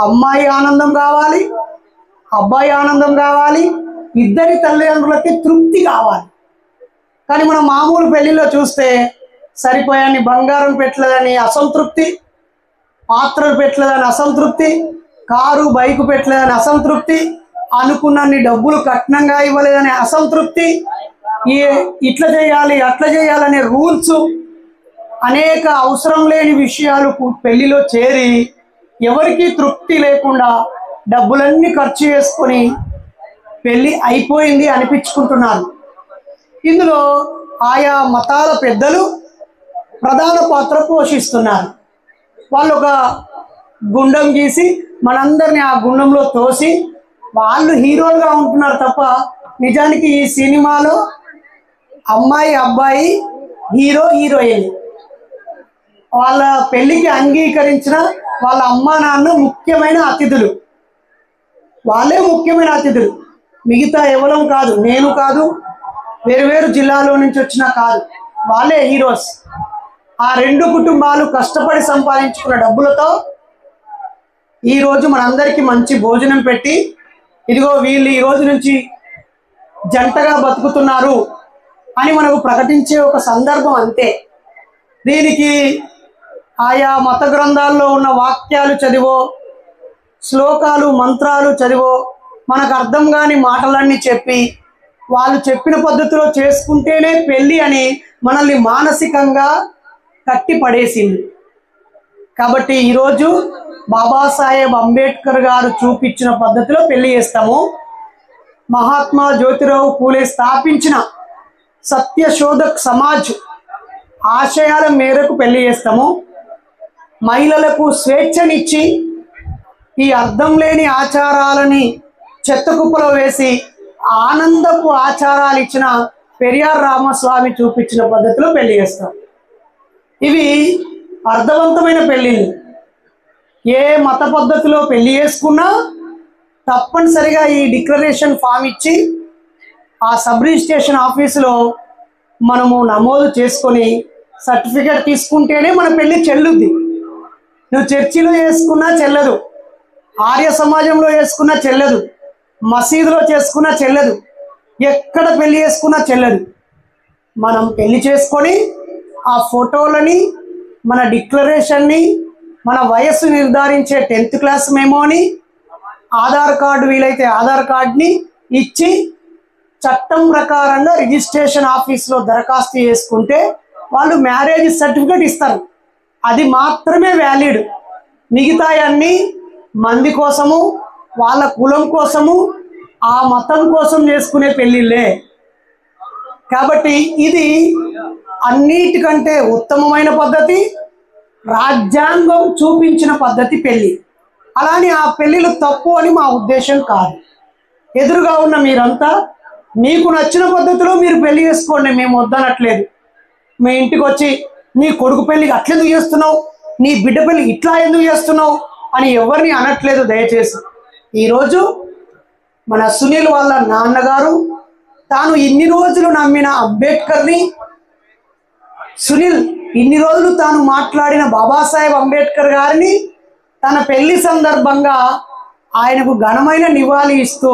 అమ్మాయి ఆనందం కావాలి, అబ్బాయి ఆనందం కావాలి, ఇద్దరి తల్లిదండ్రులకి తృప్తి కావాలి. కానీ మనం మామూలు పెళ్లిలో చూస్తే సరిపోయాన్ని బంగారం పెట్టలేదని అసంతృప్తి, పాత్రలు పెట్టలేదని అసంతృప్తి, కారు బైకు పెట్టలేదని అసంతృప్తి, అనుకున్నన్ని డబ్బులు కట్నంగా ఇవ్వలేదని అసంతృప్తి, ఇట్లా చేయాలి అట్లా చేయాలనే రూల్స్, అనేక అవసరం లేని విషయాలు పెళ్లిలో చేరి ఎవరికి తృప్తి లేకుండా డబ్బులన్నీ ఖర్చు చేసుకొని పెళ్ళి అయిపోయింది అనిపించుకుంటున్నారు. ఇందులో ఆయా మతాల పెద్దలు ప్రధాన పాత్ర పోషిస్తున్నారు. వాళ్ళు ఒక గుండం గీసి మనందరినీ ఆ గుండంలో తోసి వాళ్ళు హీరోలుగా ఉంటున్నారు తప్ప నిజానికి ఈ సినిమాలో అమ్మాయి అబ్బాయి హీరో హీరోయిన్. వాళ్ళ పెళ్ళికి అంగీకరించిన వాళ్ళ అమ్మా నాన్న ముఖ్యమైన అతిథులు, వాళ్ళే ముఖ్యమైన అతిథులు. మిగతా ఎవరం కాదు, నేను కాదు, వేరు జిల్లాలో నుంచి వచ్చినా కాదు, వాళ్ళే హీరోస్. ఆ రెండు కుటుంబాలు కష్టపడి సంపాదించుకున్న డబ్బులతో ఈరోజు మనందరికీ మంచి భోజనం పెట్టి ఇదిగో వీళ్ళు ఈ రోజు నుంచి జంటగా బతుకుతున్నారు అని మనకు ప్రకటించే ఒక సందర్భం అంతే. దీనికి ఆయా మత గ్రంథాల్లో ఉన్న వాక్యాలు చదివో, శ్లోకాలు మంత్రాలు చదివో, మనకు అర్థం కాని మాటలన్నీ చెప్పి వాళ్ళు చెప్పిన పద్ధతిలో చేసుకుంటేనే పెళ్ళి అని మనల్ని మానసికంగా కట్టి పడేసింది. కాబట్టి ఈరోజు బాబాసాహెబ్ అంబేద్కర్ గారు చూపించిన పద్ధతిలో పెళ్లి చేస్తాము. మహాత్మా జ్యోతిరావు పూలే స్థాపించిన సత్యశోధక్ సమాజ్ ఆశయాల మేరకు పెళ్లి చేస్తాము. మహిళలకు స్వేచ్ఛనిచ్చి ఈ అర్థం లేని ఆచారాలని చెత్తకుప్పలో వేసి ఆనందపు ఆచారాలు ఇచ్చిన పెరియార్ రామస్వామి చూపించిన పద్ధతిలో పెళ్లి చేస్తాం. ఇవి అర్థవంతమైన పెళ్ళిళ్ళు. ఏ మత పద్ధతిలో పెళ్లి చేసుకున్నా తప్పనిసరిగా ఈ డిక్లరేషన్ ఫామ్ ఇచ్చి ఆ సబ్ రిజిస్ట్రేషన్ ఆఫీసులో మనము నమోదు చేసుకొని సర్టిఫికేట్ తీసుకుంటేనే మన పెళ్ళి చెల్లుద్ది. నువ్వు చర్చిలో చేసుకున్నా చెల్లదు, ఆర్య సమాజంలో చేసుకున్నా చెల్లదు, మసీదులో చేసుకున్నా చెల్లదు, ఎక్కడ పెళ్లి చేసుకున్నా చెల్లదు. మనం పెళ్లి చేసుకొని ఆ ఫోటోలని, మన డిక్లరేషన్ని, మన వయస్సు నిర్ధారించే 10th క్లాస్ మెమోని, ఆధార్ కార్డు వీలైతే ఆధార్ కార్డుని ఇచ్చి చట్టం ప్రకారంగా రిజిస్ట్రేషన్ ఆఫీస్లో దరఖాస్తు చేసుకుంటే వాళ్ళు మ్యారేజ్ సర్టిఫికేట్ ఇస్తారు. అది మాత్రమే వ్యాలిడ్. మిగతాయన్నీ మంది కోసము, వాళ్ళ కులం కోసము, ఆ మతం కోసం చేసుకునే పెళ్ళిళ్ళే. కాబట్టి ఇది అన్నిటికంటే ఉత్తమమైన పద్ధతి, రాజ్యాంగం చూపించిన పద్ధతి పెళ్ళి. అలానే ఆ పెళ్ళిళ్ళు తప్పు అని మా ఉద్దేశం కాదు. ఎదురుగా ఉన్న మీరంతా మీకు నచ్చిన పద్ధతిలో మీరు పెళ్లి చేసుకోండి, మేము వద్దనట్లేదు. మీ ఇంటికి వచ్చి నీ కొడుకు పెళ్ళికి అట్లెందుకు చేస్తున్నావు, నీ బిడ్డ పెళ్ళి ఇట్లా ఎందుకు చేస్తున్నావు అని ఎవరిని అనట్లేదు. దయచేసి ఈరోజు మన సునీల్ వాళ్ళ నాన్నగారు తాను ఇన్ని రోజులు నమ్మిన అంబేద్కర్ని, సునీల్ ఇన్ని రోజులు తాను మాట్లాడిన బాబాసాహెబ్ అంబేద్కర్ గారిని తన పెళ్లి సందర్భంగా ఆయనకు ఘనమైన నివాళి ఇస్తూ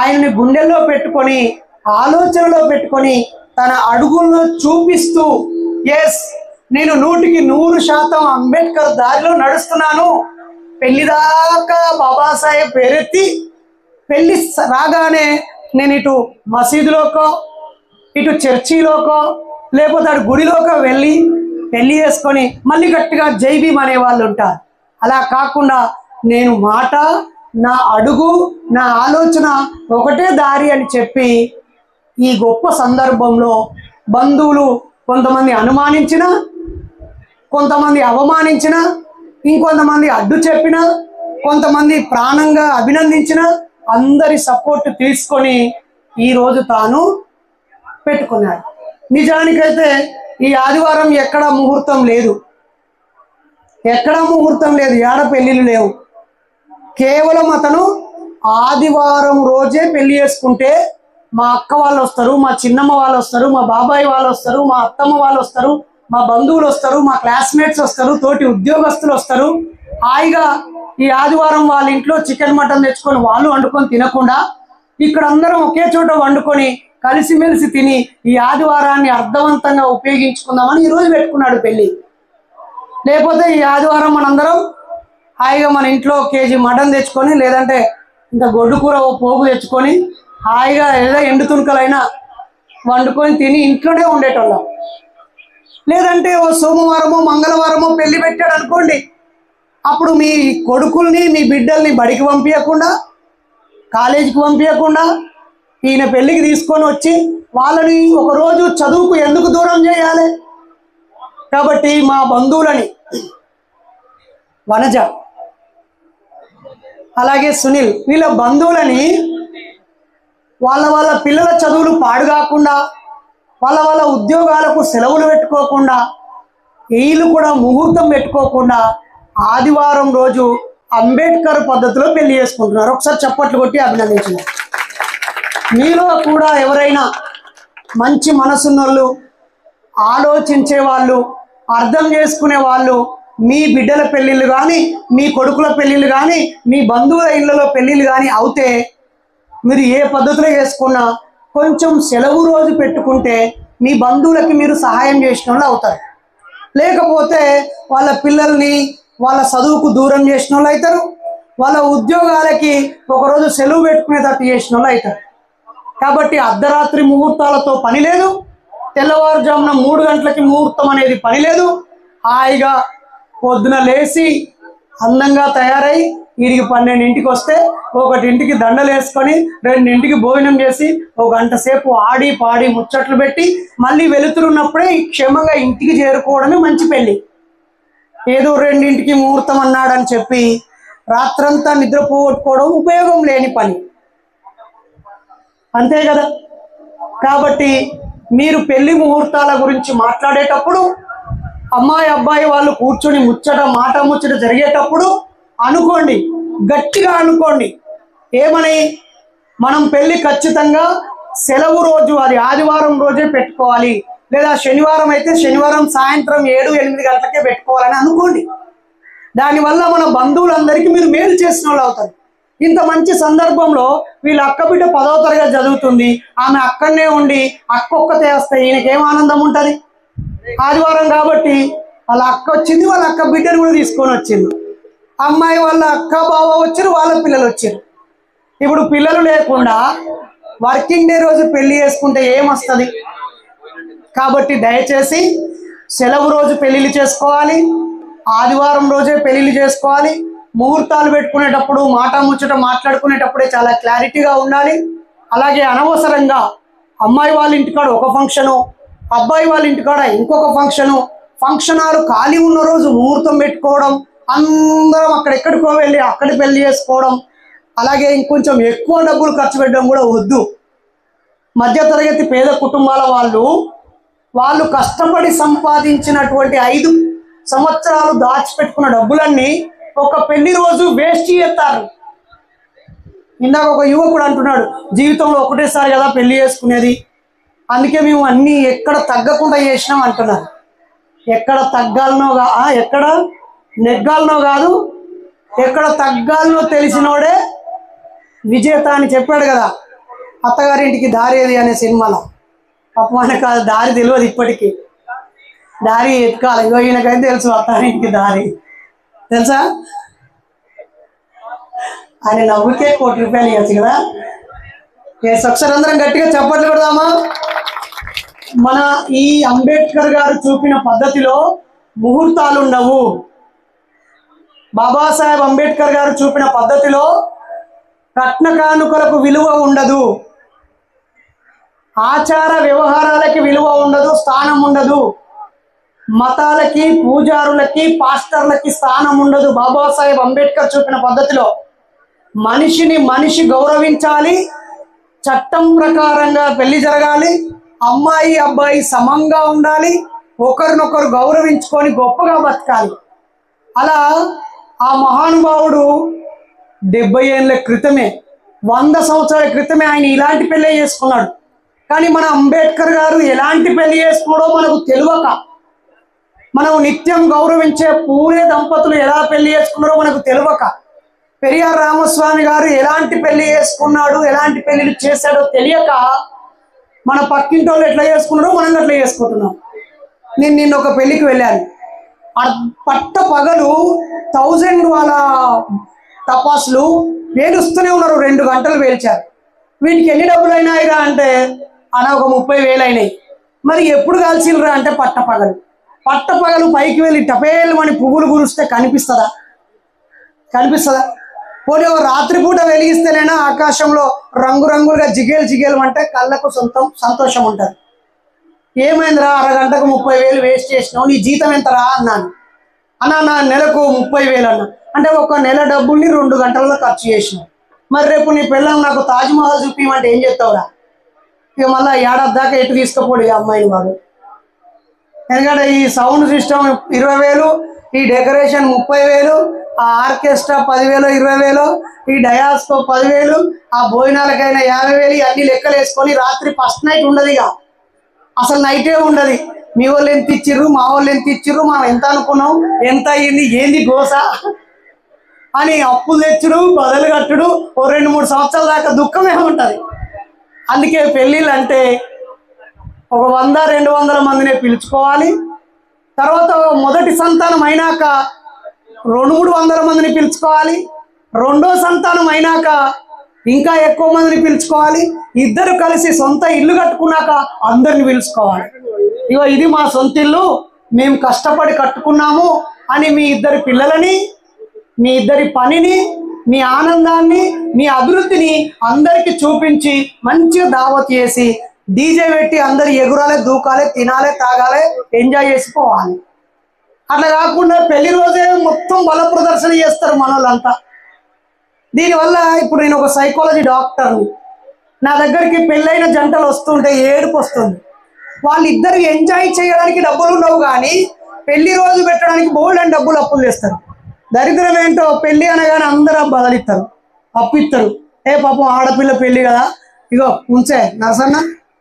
ఆయనని గుండెల్లో పెట్టుకొని ఆలోచనలో పెట్టుకొని తన అడుగుల్లో చూపిస్తూ ఎస్ నేను 100% అంబేద్కర్ దారిలో నడుస్తున్నాను, పెళ్లిదాకా బాబాసాహెబ్ పేరెత్తి పెళ్లి రాగానే నేను ఇటు మసీదులోకో ఇటు చర్చిలోకో లేకపోతే అటు గుడిలోకో వెళ్ళి పెళ్లి చేసుకొని మళ్ళీ గట్టిగా జై భీమ్ అనే వాళ్ళు ఉంటారు. అలా కాకుండా నేను మాట, నా అడుగు, నా ఆలోచన ఒకటే దారి అని చెప్పి ఈ గొప్ప సందర్భంలో బంధువులు కొంతమంది అనుమానించిన, కొంతమంది అవమానించిన, ఇంకొంతమంది అడ్డు చెప్పిన, కొంతమంది ప్రాణంగా అభినందించిన అందరి సపోర్ట్ తీసుకొని ఈరోజు తాను పెట్టుకున్నాడు. నిజానికైతే ఈ ఆదివారం ఎక్కడ ముహూర్తం లేదు, ఎక్కడా ముహూర్తం లేదు, ఏడ పెళ్ళిళ్ళు లేవు. కేవలం అతను ఆదివారం రోజే పెళ్లి చేసుకుంటే మా అక్క వాళ్ళు వస్తారు, మా చిన్నమ్మ వాళ్ళు వస్తారు, మా బాబాయ్ వాళ్ళు వస్తారు, మా అత్తమ్మ వాళ్ళు వస్తారు, మా బంధువులు వస్తారు, మా క్లాస్మేట్స్ వస్తారు, తోటి ఉద్యోగస్తులు వస్తారు, హాయిగా ఈ ఆదివారం వాళ్ళ ఇంట్లో చికెన్ మటన్ తెచ్చుకొని వాళ్ళు వండుకొని తినకుండా ఇక్కడ అందరం ఒకే చోట వండుకొని కలిసిమెలిసి తిని ఈ ఆదివారాన్ని అర్థవంతంగా ఉపయోగించుకుందామని ఈరోజు పెట్టుకున్నాడు పెళ్ళి. లేకపోతే ఈ ఆదివారం మనందరం హాయిగా మన ఇంట్లో కేజీ మటన్ తెచ్చుకొని లేదంటే ఇంత గొడ్డు కూర ఓ పోగు తెచ్చుకొని హాయిగా ఏదో ఎండు తుణుకలైనా వండుకొని తిని ఇంట్లోనే ఉండేటోళ్ళం. లేదంటే ఓ సోమవారమో మంగళవారమో పెళ్లి పెట్టాడు అనుకోండి, అప్పుడు మీ కొడుకుల్ని మీ బిడ్డల్ని బడికి పంపించకుండా కాలేజీకి పంపించకుండా ఈయన పెళ్ళికి తీసుకొని వచ్చి వాళ్ళని ఒకరోజు చదువుకు ఎందుకు దూరం చేయాలి? కాబట్టి మా బంధువులని వనజ అలాగే సునీల్ వీళ్ళ బంధువులని వాళ్ళ పిల్లల చదువులు పాడు కాకుండా వాళ్ళ ఉద్యోగాలకు సెలవులు పెట్టుకోకుండా వీళ్ళు కూడా ముహూర్తం పెట్టుకోకుండా ఆదివారం రోజు అంబేద్కర్ పద్ధతిలో పెళ్లి చేసుకుంటున్నారు. ఒకసారి చప్పట్లు కొట్టి అభినందించారు. మీలో కూడా ఎవరైనా మంచి మనసున్నోళ్ళు, ఆలోచించే వాళ్ళు, అర్థం చేసుకునే వాళ్ళు మీ బిడ్డల పెళ్ళిళ్ళు కానీ మీ కొడుకుల పెళ్ళిళ్ళు కానీ మీ బంధువుల ఇళ్లలో పెళ్ళిళ్ళు కానీ అవుతే మీరు ఏ పద్ధతిలో చేసుకున్నా కొంచెం సెలవు రోజు పెట్టుకుంటే మీ బంధువులకి మీరు సహాయం చేసిన వాళ్ళు అవుతారు. లేకపోతే వాళ్ళ పిల్లల్ని వాళ్ళ చదువుకు దూరం చేసిన వాళ్ళు అవుతారు. వాళ్ళ ఉద్యోగాలకి ఒకరోజు సెలవు పెట్టుకునేటట్టు చేసిన వాళ్ళు అవుతారు. కాబట్టి అర్ధరాత్రి ముహూర్తాలతో పని లేదు, తెల్లవారుజామున 3 గంటలకి ముహూర్తం అనేది పని లేదు. హాయిగా పొద్దున లేచి అందంగా తయారై వీడికి 12ంటికి వస్తే 1ంటికి దండలు వేసుకొని 2ంటికి భోజనం చేసి 1 గంట సేపు ఆడి పాడి ముచ్చట్లు పెట్టి మళ్ళీ వెలుతురున్నప్పుడే క్షేమంగా ఇంటికి చేరుకోవడమే మంచి పెళ్ళి. ఏదో 2ంటికి ముహూర్తం అన్నాడని చెప్పి రాత్రంతా నిద్రపోగొట్టుకోవడం ఉపయోగం లేని పని, అంతే కదా. కాబట్టి మీరు పెళ్లి ముహూర్తాల గురించి మాట్లాడేటప్పుడు అమ్మాయి అబ్బాయి వాళ్ళు కూర్చొని మాట ముచ్చట జరిగేటప్పుడు అనుకోండి, గట్టిగా అనుకోండి. ఏమని? మనం పెళ్లి ఖచ్చితంగా సెలవు రోజు, అది ఆదివారం రోజే పెట్టుకోవాలి, లేదా శనివారం అయితే శనివారం సాయంత్రం 7-8 గంటలకే పెట్టుకోవాలని అనుకోండి. దానివల్ల మన బంధువులందరికీ మీరు మేలు చేసిన వాళ్ళు అవుతారు. ఇంత మంచి సందర్భంలో వీళ్ళ అక్క బిడ్డ 10వ తరగతి చదువుతుంది, ఆమె అక్కడనే ఉండి అక్కొక్కతే వస్తే ఈయనకేం ఆనందం ఉంటుంది? ఆదివారం కాబట్టి వాళ్ళ అక్క వచ్చింది, వాళ్ళ అక్క బిడ్డను కూడా తీసుకొని వచ్చింది. అమ్మాయి వాళ్ళ అక్క బావ వచ్చారు, వాళ్ళ పిల్లలు వచ్చారు. ఇప్పుడు పిల్లలు లేకుండా వర్కింగ్ డే రోజు పెళ్లి చేసుకుంటే ఏమొస్తుంది? కాబట్టి దయచేసి సెలవు రోజు పెళ్ళిళ్ళు చేసుకోవాలి, ఆదివారం రోజే పెళ్ళిళ్ళు చేసుకోవాలి. ముహూర్తాలు పెట్టుకునేటప్పుడు మాట ముచ్చట మాట్లాడుకునేటప్పుడే చాలా క్లారిటీగా ఉండాలి. అలాగే అనవసరంగా అమ్మాయి వాళ్ళ ఇంటికాడ ఒక ఫంక్షను, అబ్బాయి వాళ్ళ ఇంటికాడ ఇంకొక ఫంక్షన్ హాల్ ఖాళీ ఉన్న రోజు ముహూర్తం పెట్టుకోవడం, అందరం అక్కడెక్కడికో వెళ్ళి అక్కడ పెళ్లి చేసుకోవడం, అలాగే ఇంకొంచెం ఎక్కువ డబ్బులు ఖర్చు పెట్టడం కూడా వద్దు. మధ్యతరగతి పేద కుటుంబాల వాళ్ళు కష్టపడి సంపాదించినటువంటి 5 సంవత్సరాలు దాచిపెట్టుకున్న డబ్బులన్నీ ఒక పెళ్లి రోజు వేస్ట్ చేస్తారు. ఇందాక ఒక యువకుడు అంటున్నాడు, జీవితంలో ఒకటేసారి కదా పెళ్లి చేసుకునేది, అందుకే మేము అన్నీ ఎక్కడ తగ్గకుండా చేసినాం అంటున్నారు. ఎక్కడ తగ్గాలనో ఎక్కడ నెగ్గాలనో కాదు, ఎక్కడ తగ్గాలనో తెలిసినోడే విజేత అని చెప్పాడు కదా అత్తగారింటికి దారి ఏది అనే సినిమాలో. అపమానకు దారి తెలియదు, ఇప్పటికీ దారి ఎత్తుకాలి. ఇగో ఈయనకైతే తెలుసు అత్తగారింటికి దారి, తెలుసా? ఆయన నవ్వుకే ₹1 కోటి ఇవ్వచ్చు కదా. ఒకసారి అందరం గట్టిగా చప్పట్లు కొడదామా? మన ఈ అంబేద్కర్ గారు చూపిన పద్ధతిలో ముహూర్తాలు ఉండవు. బాబాసాహెబ్ అంబేద్కర్ గారు చూపిన పద్ధతిలో రత్న కానుకలకు విలువ ఉండదు, ఆచార వ్యవహారాలకి విలువ ఉండదు, స్థానం ఉండదు. మతాలకి, పూజారులకి, పాస్టర్లకి స్థానం ఉండదు. బాబాసాహెబ్ అంబేద్కర్ చూపిన పద్ధతిలో మనిషిని మనిషి గౌరవించాలి, చట్టం ప్రకారంగా పెళ్లి జరగాలి, అమ్మాయి అబ్బాయి సమంగా ఉండాలి, ఒకరినొకరు గౌరవించుకొని గొప్పగా బతకాలి. అలా ఆ మహానుభావుడు 70 ఏళ్ళ క్రితమే, 100 సంవత్సరాల క్రితమే ఆయన ఇలాంటి పెళ్ళి చేసుకున్నాడు. కానీ మన అంబేద్కర్ గారు ఎలాంటి పెళ్లి చేసుకున్నాడో మనకు తెలియక మనం నిత్యం గౌరవించే పూరే దంపతులు ఎలా పెళ్లి చేసుకున్నారో మనకు తెలియక, పెరియార్ రామస్వామి గారు ఎలాంటి పెళ్లి చేసుకున్నాడు, ఎలాంటి పెళ్లిళ్ళు చేశాడో తెలియక మన పక్కింటి వాళ్ళు ఎట్లా చేసుకున్నారో మనం అట్లా చేసుకుంటున్నాం. నేను నిన్న ఒక పెళ్లికి వెళ్ళాను. పట్ట పగలు 1000 వాళ్ళ తపాసులు వేలుస్తూనే ఉన్నారు. 2 గంటలు వేల్చారు. వీటికి ఎన్ని డబ్బులు అయినాయిరా అంటే అలా ఒక 30,000 అయినాయి. మరి ఎప్పుడు కాల్చినరా అంటే పట్టపగలు పైకి వెళ్ళి టపేలు అని పువ్వులు కురిస్తే కనిపిస్తుందా? పోనీ రాత్రిపూట వెలిగిస్తేనైనా ఆకాశంలో రంగురంగులుగా జిగేలు అంటే కళ్ళకు సంతోషం ఉంటుంది. ఏమైందిరా, అరగంటకు 30,000 వేస్ట్ చేసినావు, నీ జీతం ఎంతరా అన్నాను. నా నెలకు 30,000 అన్నా. అంటే ఒక నెల డబ్బుల్ని 2 గంటల్లో ఖర్చు చేసినావు. మరి రేపు నీ పిల్లలు నాకు తాజ్మహల్ చూపించమంటే ఏం చెప్తావురా? ఇక మళ్ళీ ఏడాది దాకా ఎటు తీసుకుపోడు ఈ అమ్మాయిని వాడు. ఎందుకంటే ఈ సౌండ్ సిస్టమ్ 20,000, ఈ డెకరేషన్ 30,000, ఆ ఆర్కెస్ట్రా 10,000 20,000, ఈ డయాస్కో 10,000, ఆ భోజనాలకైనా 50,000, అన్ని లెక్కలు వేసుకొని రాత్రి ఫస్ట్ నైట్ ఉండదు. ఇక అసలు నైటే ఉండదు. మీ వాళ్ళు ఎంత ఇచ్చిర్రు, మా వాళ్ళు ఎంత ఇచ్చిర్రు, మనం ఎంత అనుకున్నాం, ఎంత అయ్యింది, ఏంది గోస అని అప్పులు తెచ్చుడు, బదులు కట్టుడు, ఓ 2-3 సంవత్సరాల దాకా దుఃఖమే ఉంటుంది. అందుకే పెళ్ళిళ్ళు అంటే ఒక 100-200 మందిని పిలుచుకోవాలి. తర్వాత మొదటి సంతానం అయినాక 200-300 మందిని పిలుచుకోవాలి. రెండో సంతానం అయినాక ఇంకా ఎక్కువ మందిని పిలుచుకోవాలి. ఇద్దరు కలిసి సొంత ఇల్లు కట్టుకున్నాక అందరిని పిలుచుకోవాలి. ఇగో ఇది మా సొంత ఇల్లు, మేము కష్టపడి కట్టుకున్నాము అని మీ ఇద్దరి పిల్లలని, మీ ఇద్దరి పనిని, మీ ఆనందాన్ని, మీ అభివృద్ధిని అందరికి చూపించి మంచిగా దావత్ చేసి డీజే పెట్టి అందరు ఎగురాలి, దూకాలి, తినాలి, తాగాలి, ఎంజాయ్ చేసిపోవాలి. అట్లా కాకుండా పెళ్లి రోజే మొత్తం బల ప్రదర్శన చేస్తారు మనోళ్ళంతా. దీనివల్ల ఇప్పుడు నేను ఒక సైకాలజీ డాక్టర్ని, నా దగ్గరికి పెళ్ళైన జంటలు వస్తుంటే ఏడుపు వస్తుంది. వాళ్ళిద్దరు ఎంజాయ్ చేయడానికి డబ్బులు ఉండవు, కానీ పెళ్లి రోజు పెట్టడానికి బోల్డ్ అని డబ్బులు అప్పులు చేస్తారు. దరిద్రం ఏంటో, పెళ్లి అనగానే అందరూ బదలిస్తారు, అప్పిస్తారు. పాపం ఆడపిల్ల పెళ్లి కదా, ఇగో ఉంచే నరసన్న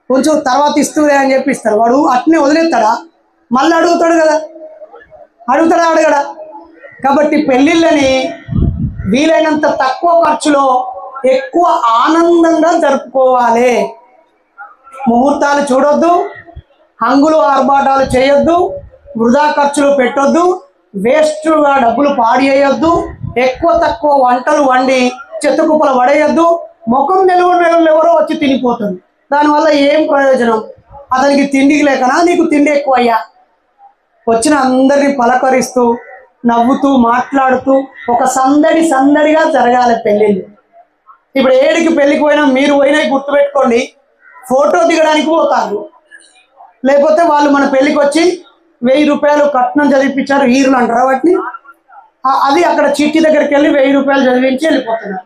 కొంచెం తర్వాత ఇస్తులే అని చెప్పి ఇస్తారు. వాడు అట్నే వదిలేస్తాడా? మళ్ళీ అడుగుతాడు కదా, అడగడా? కాబట్టి పెళ్ళిళ్ళని వీలైనంత తక్కువ ఖర్చులో ఎక్కువ ఆనందంగా జరుపుకోవాలి. ముహూర్తాలు చూడొద్దు, హంగులు ఆర్భాటాలు చేయొద్దు, వృధా ఖర్చులు పెట్టొద్దు, వేస్ట్గా డబ్బులు పాడి చేయొద్దు, ఎక్కువ తక్కువ వంటలు వండి చెత్తకుప్పలు పడేయొద్దు. ముఖం నిలవని ఎవరో వచ్చి తినిపోతుంది. దానివల్ల ఏం ప్రయోజనం? అతనికి తిండికి లేకనా, నీకు తిండి ఎక్కువ అయ్యా? వచ్చిన అందరినీ పలకరిస్తూ నవ్వుతూ మాట్లాడుతూ ఒక సందడిగా జరగాలి పెళ్ళిళ్ళు. ఇప్పుడు ఏడికి పెళ్ళికి పోయినా, మీరు పోయినా గుర్తుపెట్టుకోండి, ఫోటో దిగడానికి పోతారు. లేకపోతే వాళ్ళు మన పెళ్ళికి వచ్చి 1000 రూపాయలు కట్నం చదివించారు, హీరులు అంటారు వాటిని. అది అక్కడ చీటీ దగ్గరికి వెళ్ళి 1000 రూపాయలు చదివించి వెళ్ళిపోతున్నారు.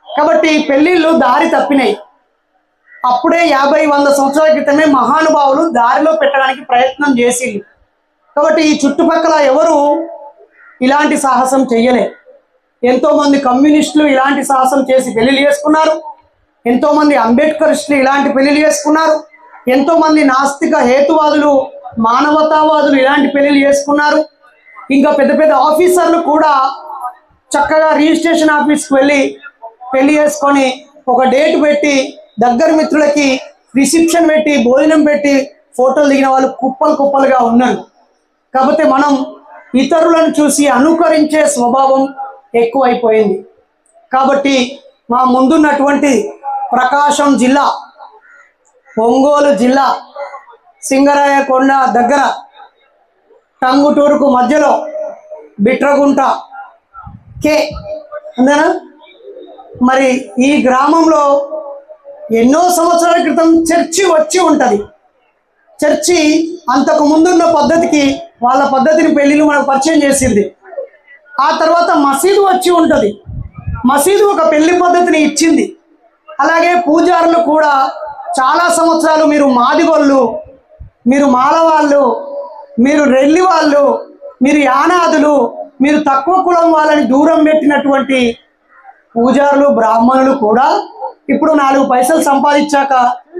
కాబట్టి పెళ్ళిళ్ళు దారి తప్పినాయి. అప్పుడే 50-100 సంవత్సరాల క్రితమే మహానుభావులు దారిలో పెట్టడానికి ప్రయత్నం చేసింది. కాబట్టి ఈ చుట్టుపక్కల ఎవరు ఇలాంటి సాహసం చెయ్యలే. ఎంతోమంది కమ్యూనిస్టులు ఇలాంటి సాహసం చేసి పెళ్లిళ్ళు చేసుకున్నారు. ఎంతోమంది అంబేద్కరిస్టులు ఇలాంటి పెళ్లిళ్ళు చేసుకున్నారు. ఎంతోమంది నాస్తిక హేతువాదులు, మానవతావాదులు ఇలాంటి పెళ్లిళ్ళు చేసుకున్నారు. ఇంకా పెద్ద పెద్ద ఆఫీసర్లు కూడా చక్కగా రిజిస్ట్రేషన్ ఆఫీస్కి వెళ్ళి పెళ్లి చేసుకొని ఒక డేట్ పెట్టి దగ్గర మిత్రులకి రిసెప్షన్ పెట్టి భోజనం పెట్టి ఫోటోలు దిగిన వాళ్ళు కుప్పలుగా ఉన్నారు. కాకపోతే మనం ఇతరులను చూసి అనుకరించే స్వభావం ఎక్కువైపోయింది. కాబట్టి మా ముందున్నటువంటి ప్రకాశం జిల్లా, ఒంగోలు జిల్లా, సింగరాయకొండ దగ్గర టంగుటూరుకు మధ్యలో బిట్రగుంట కే అంతేనా? మరి ఈ గ్రామంలో ఎన్నో సంవత్సరాల క్రితం చర్చి వచ్చి ఉంటుంది. చర్చి అంతకు ముందున్న పద్ధతికి వాళ్ళ పద్ధతిని పెళ్లిళ్ళు మనకు పరిచయం చేసింది. ఆ తర్వాత మసీదు వచ్చి ఉంటుంది. మసీదు ఒక పెళ్లి పద్ధతిని ఇచ్చింది. అలాగే పూజారులు కూడా చాలా సంవత్సరాలు మీరు మాదిగోళ్ళు, మీరు మాలవాళ్ళు, మీరు రెల్లి వాళ్ళు, మీరు యానాదులు, మీరు తక్కువ కులం వాళ్ళని దూరం పెట్టినటువంటి పూజారులు బ్రాహ్మణులు కూడా ఇప్పుడు 4 పైసలు సంపాదించాక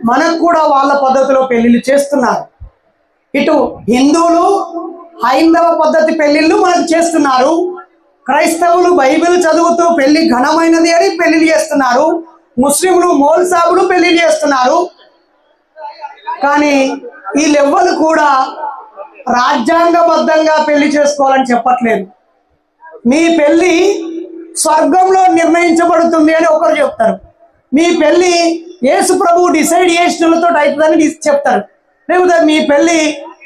మనకు కూడా వాళ్ళ పద్ధతిలో పెళ్లిళ్ళు చేస్తున్నారు. ఇటు హిందువులు హైందవ పద్ధతి పెళ్లిళ్ళు మనకు చేస్తున్నారు. క్రైస్తవులు బైబిల్ చదువుతూ పెళ్లి ఘనమైనది అని పెళ్లిళ్ళు చేస్తున్నారు. ముస్లింలు మౌల్ సాబులు పెళ్లిళ్ళు చేస్తున్నారు. కానీ వీళ్ళెవ్వరు కూడా రాజ్యాంగబద్ధంగా పెళ్లి చేసుకోవాలని చెప్పట్లేదు. మీ పెళ్లి స్వర్గంలో నిర్ణయించబడుతుంది అని ఒకరు చెప్తారు. మీ పెళ్లి యేసు ప్రభువు డిసైడ్ చేసినతో అవుతుందని చెప్తారు. లేకపోతే మీ పెళ్లి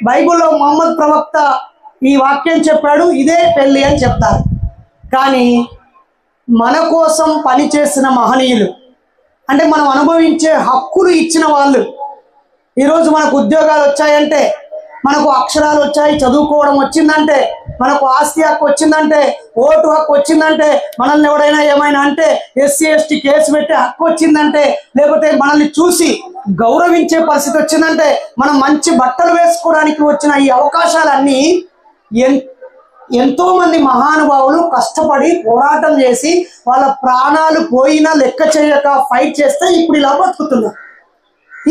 బైబిల్లో ముహమ్మద్ ప్రవక్త ఈ వాక్యం చెప్పాడు, ఇదే పెళ్లి అని చెప్తారు. కానీ మన కోసం పనిచేసిన మహనీయులు, అంటే మనం అనుభవించే హక్కులు ఇచ్చిన వాళ్ళు, ఈరోజు మనకు ఉద్యోగాలు వచ్చాయంటే, మనకు అక్షరాలు వచ్చాయి, చదువుకోవడం వచ్చిందంటే, మనకు ఆస్తి హక్కు వచ్చిందంటే, ఓటు హక్కు వచ్చిందంటే, మనల్ని ఎవడైనా ఏమైనా అంటే ఎస్సీ ఎస్టీ కేసు పెట్టే హక్కు వచ్చిందంటే, లేకపోతే మనల్ని చూసి గౌరవించే పరిస్థితి వచ్చిందంటే, మనం మంచి బట్టలు వేసుకోవడానికి వచ్చిన ఈ అవకాశాలన్నీ ఎంతో మంది మహానుభావులు కష్టపడి పోరాటం చేసి వాళ్ళ ప్రాణాలు పోయినా లెక్క చేయక ఫైట్ చేస్తే ఇప్పుడు ఇలా బతుకుతున్నారు.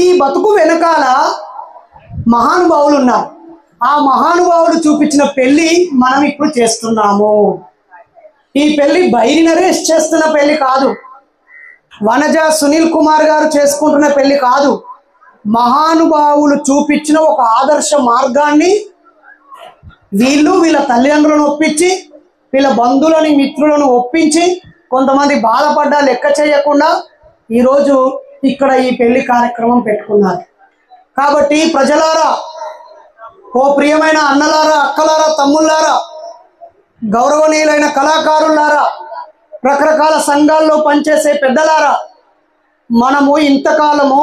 ఈ బతుకు వెనకాల మహానుభావులు ఉన్నారు. ఆ మహానుభావులు చూపించిన పెళ్లి మనం ఇప్పుడు చేస్తున్నాము. ఈ పెళ్లి బైరి నరేష్ చేస్తున్న పెళ్లి కాదు, వనజ సునీల్ కుమార్ గారు చేసుకుంటున్న పెళ్లి కాదు. మహానుభావులు చూపించిన ఒక ఆదర్శ మార్గాన్ని వీళ్ళ తల్లిదండ్రులను ఒప్పించి, వీళ్ళ బంధువులని మిత్రులను ఒప్పించి, కొంతమంది బాధపడ్డా లెక్క చేయకుండా ఈరోజు ఇక్కడ ఈ పెళ్లి కార్యక్రమం పెట్టుకున్నారు. కాబట్టి ప్రజలారా, ఓ ప్రియమైన అన్నలారా, అక్కలారా, తమ్ముళ్ళారా, గౌరవనీయులైన కళాకారులారా, రకరకాల సంఘాల్లో పనిచేసే పెద్దలారా, మనము ఇంతకాలము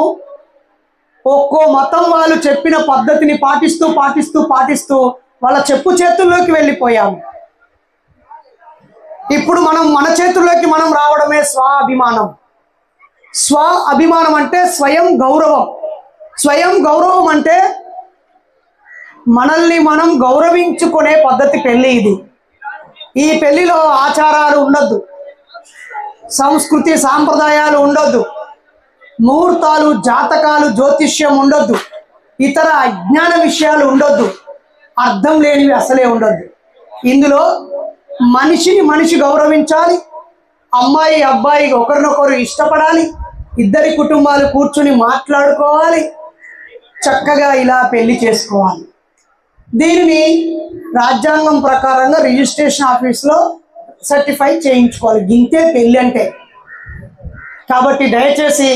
ఒక్కో మతం వాళ్ళు చెప్పిన పద్ధతిని పాటిస్తూ పాటిస్తూ పాటిస్తూ వాళ్ళ చెప్పు చేతుల్లోకి వెళ్ళిపోయాము. ఇప్పుడు మనం మన చేతుల్లోకి మనం రావడమే స్వాభిమానం. స్వ అభిమానం అంటే స్వయం గౌరవం. స్వయం గౌరవం అంటే మనల్ని మనం గౌరవించుకునే పద్ధతి పెళ్లి ఇది. ఈ పెళ్లిలో ఆచారాలు ఉండొద్దు, సంస్కృతి సాంప్రదాయాలు ఉండొద్దు, ముహూర్తాలు, జాతకాలు, జ్యోతిష్యం ఉండొద్దు, ఇతర అజ్ఞాన విషయాలు ఉండొద్దు, అర్థం లేనివి అసలే ఉండొద్దు. ఇందులో మనిషిని మనిషి గౌరవించాలి, అమ్మాయి అబ్బాయి ఒకరినొకరు ఇష్టపడాలి, ఇద్దరి కుటుంబాలు కూర్చుని మాట్లాడుకోవాలి, చక్కగా ఇలా పెళ్లి చేసుకోవాలి. దీనిని రాజ్యాంగం ప్రకారంగా రిజిస్ట్రేషన్ ఆఫీస్లో సర్టిఫై చేయించుకోవాలి. గింతే పెళ్ళి అంటే. కాబట్టి దయచేసి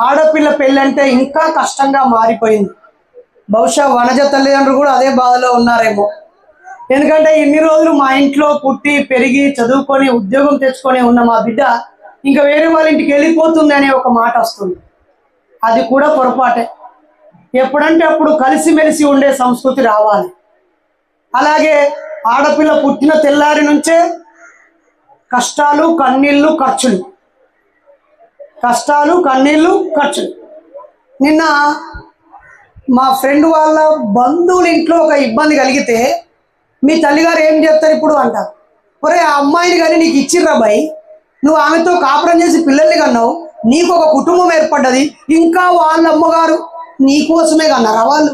ఆడపిల్ల పెళ్ళి అంటే ఇంకా కష్టంగా మారిపోయింది. బహుశా వనజ తల్లిదండ్రులు కూడా అదే బాధలో ఉన్నారేమో. ఎందుకంటే ఇన్ని రోజులు మా ఇంట్లో పుట్టి పెరిగి చదువుకొని ఉద్యోగం తెచ్చుకొని ఉన్న మా బిడ్డ ఇంకా వేరే వాళ్ళ ఇంటికి వెళ్ళిపోతుంది అనే ఒక మాట వస్తుంది. అది కూడా పొరపాటే. ఎప్పుడంటే అప్పుడు కలిసిమెలిసి ఉండే సంస్కృతి రావాలి. అలాగే ఆడపిల్ల పుట్టిన తెల్లారి నుంచే కష్టాలు, కన్నీళ్ళు, ఖర్చులు, కష్టాలు, కన్నీళ్ళు, ఖర్చులు. నిన్న మా ఫ్రెండ్ వాళ్ళ బంధువుల ఇంట్లో ఒక ఇబ్బంది కలిగితే మీ తల్లిగారు ఏం చెప్తారు ఇప్పుడు అంటారు, ఒరే ఆ అమ్మాయిని కానీ నీకు ఇచ్చిర్రా బాయ్, నువ్వు ఆమెతో కాపురం చేసి పిల్లల్ని కన్నావు, నీకు ఒక కుటుంబం ఏర్పడ్డది, ఇంకా వాళ్ళ అమ్మగారు నీకోసమే కన్నారా వాళ్ళు?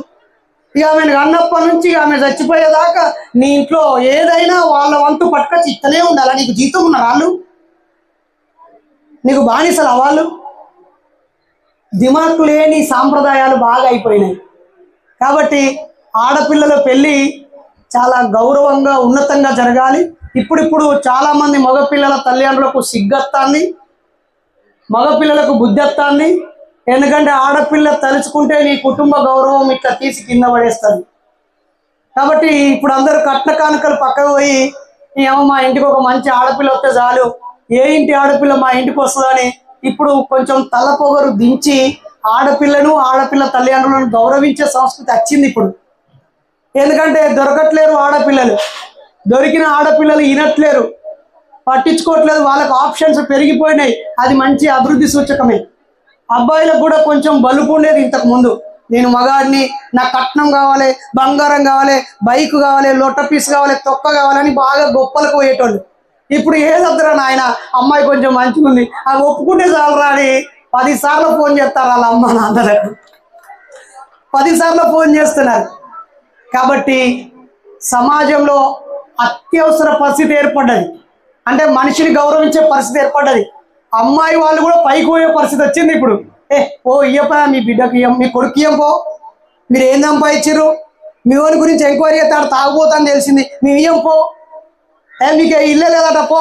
ఇక ఆమెను కన్నప్పటి నుంచి ఆమె చచ్చిపోయేదాకా నీ ఇంట్లో ఏదైనా వాళ్ళ వంతు పట్టుకొచ్చి ఇస్తూనే ఉండాలా? నీకు జీతం ఉన్నారు వాళ్ళు? నీకు బానిసలు వాళ్ళు? దిమాకు లేని సాంప్రదాయాలు బాగా అయిపోయినాయి. కాబట్టి ఆడపిల్లల పెళ్ళి చాలా గౌరవంగా ఉన్నతంగా జరగాలి. ఇప్పుడిప్పుడు చాలామంది మగపిల్లల తల్లిదండ్రులకు సిగ్గొస్తుంది, మగపిల్లలకు బుద్ధి వస్తుంది. ఎందుకంటే ఆడపిల్ల తలుచుకుంటే నీ కుటుంబ గౌరవం ఇట్లా తీసి కింద పడేస్తుంది. కాబట్టి ఇప్పుడు అందరూ కట్న కానుకలు పక్కకు పోయి ఏమో మా ఇంటికి ఒక మంచి ఆడపిల్ల వస్తే చాలు, ఏ ఇంటి ఆడపిల్ల మా ఇంటికి వస్తుందని ఇప్పుడు కొంచెం తలపొగరు దించి ఆడపిల్లను, ఆడపిల్ల తల్లిదండ్రులను గౌరవించే సంస్కృతి వచ్చింది ఇప్పుడు. ఎందుకంటే దొరకట్లేరు ఆడపిల్లలు, దొరికిన ఆడపిల్లలు వినట్లేరు, పట్టించుకోవట్లేదు, వాళ్ళకు ఆప్షన్స్ పెరిగిపోయినాయి. అది మంచి అభివృద్ధి సూచకమే. అబ్బాయిలకు కూడా కొంచెం బలుపు ఉండేది ఇంతకు ముందు. నేను మగాడిని, నాకు కట్నం కావాలి, బంగారం కావాలి, బైక్ కావాలి, లొట్ట పీస్ కావాలి, తొక్క కావాలని బాగా గొప్పలకు పోయేటోళ్ళు. ఇప్పుడు ఏదొద్దరా నాయన, అమ్మాయి కొంచెం మంచిగా ఉంది, అది ఒప్పుకుంటే చాలరా అని 10 సార్లు ఫోన్ చేస్తారు వాళ్ళ అమ్మ నాన్నలకు. 10 సార్లు ఫోన్ చేస్తున్నారు. కాబట్టి సమాజంలో అత్యవసర పరిస్థితి ఏర్పడ్డది. అంటే మనిషిని గౌరవించే పరిస్థితి ఏర్పడ్డది. అమ్మాయి వాళ్ళు కూడా పైకి పోయే పరిస్థితి వచ్చింది. ఇప్పుడు ఓ ఇయ్యపా మీ బిడ్డకి ఇయ్యం, మీ కొడుకు ఇయ్యం, పో మీరు ఏం సంపాదించారు, మీ వాని గురించి ఎంక్వైరీ చేస్తాడు తాగుపోతాని తెలిసింది, మేము ఇయ్యం, పో మీకు ఇల్లే లేదట, పో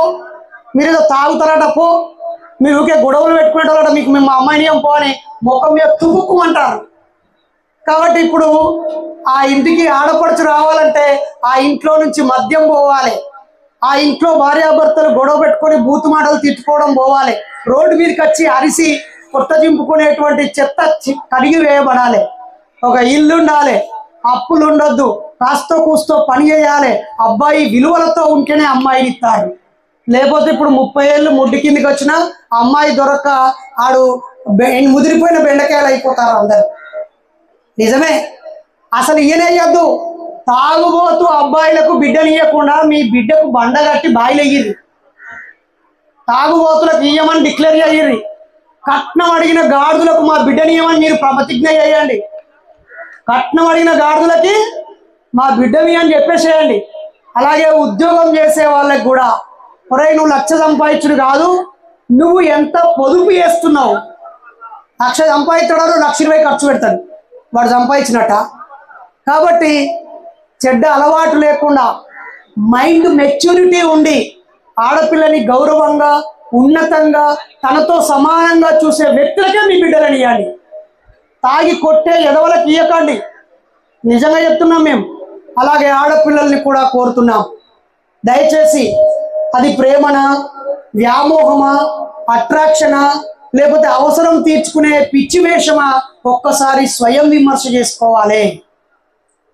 మీరు ఏదో తాగుతారట, పో మీరు ఊకే గొడవలు పెట్టుకునేటోళ్ళట, మీకు మేము మా అమ్మాయిని ఇయ్యం పో అని ముఖం మీద తుమ్ముకుమంటారు. కాబట్టి ఇప్పుడు ఆ ఇంటికి ఆడపడుచు రావాలంటే ఆ ఇంట్లో నుంచి మద్యం పోవాలి, ఆ ఇంట్లో భార్యాభర్తలు గొడవ పెట్టుకొని బూతు మాటలు తిట్టుకోవడం పోవాలి, రోడ్డు మీదకి వచ్చి అరిసి కొత్త చింపుకునేటువంటి చెత్త కడిగి వేయబడాలి, ఒక ఇల్లు ఉండాలి, అప్పులు ఉండొద్దు, కాస్తో కూస్తో పని చేయాలి, అబ్బాయి విలువలతో ఉంటేనే అమ్మాయిని ఇస్తారు. లేకపోతే ఇప్పుడు 30 ఏళ్ళు ముడ్డి కిందికి వచ్చినా అమ్మాయి దొరక్క ఆడు ముదిరిపోయిన బెండకాయలు అయిపోతారు అందరు. నిజమే. అసలు ఈయనయ్యొద్దు. తాగుబోతు అబ్బాయిలకు బిడ్డనియకుండా మీ బిడ్డకు బండ కట్టి బాయిలు అయ్యిర్రి, తాగుబోతులకు ఇయ్యమని డిక్లేర్ అయ్యిర్రి, కట్నం అడిగిన గాడిదలకు మా బిడ్డనియమని మీరు ప్రతిజ్ఞ చేయండి, కట్నం అడిగిన గాడిదలకి మా బిడ్డని అని చెప్పేసేయండి. అలాగే ఉద్యోగం చేసే వాళ్ళకి కూడా, ఒరే నువ్వు 1,00,000 సంపాదించుడు కాదు, నువ్వు ఎంత పొదుపు చేస్తున్నావు, 1,00,000 సంపాదిస్తాడు, 1,20,000 ఖర్చు పెడతాడు, వాడు సంపాదించినట్ట. కాబట్టి చెడ్డ అలవాటు లేకుండా మైండ్ మెచ్యూరిటీ ఉండి ఆడపిల్లని గౌరవంగా ఉన్నతంగా తనతో సమానంగా చూసే వ్యక్తులకే మీ బిడ్డలని ఇవ్వండి. తాగి కొట్టే ఎదవలకు ఇయ్యకండి, నిజంగా చెప్తున్నాం మేము. అలాగే ఆడపిల్లల్ని కూడా కోరుతున్నాం, దయచేసి అది ప్రేమనా, వ్యామోహమా, అట్రాక్షనా, లేకపోతే అవసరం తీర్చుకునే పిచ్చి వేషమా, ఒక్కసారి స్వయం విమర్శ చేసుకోవాలి.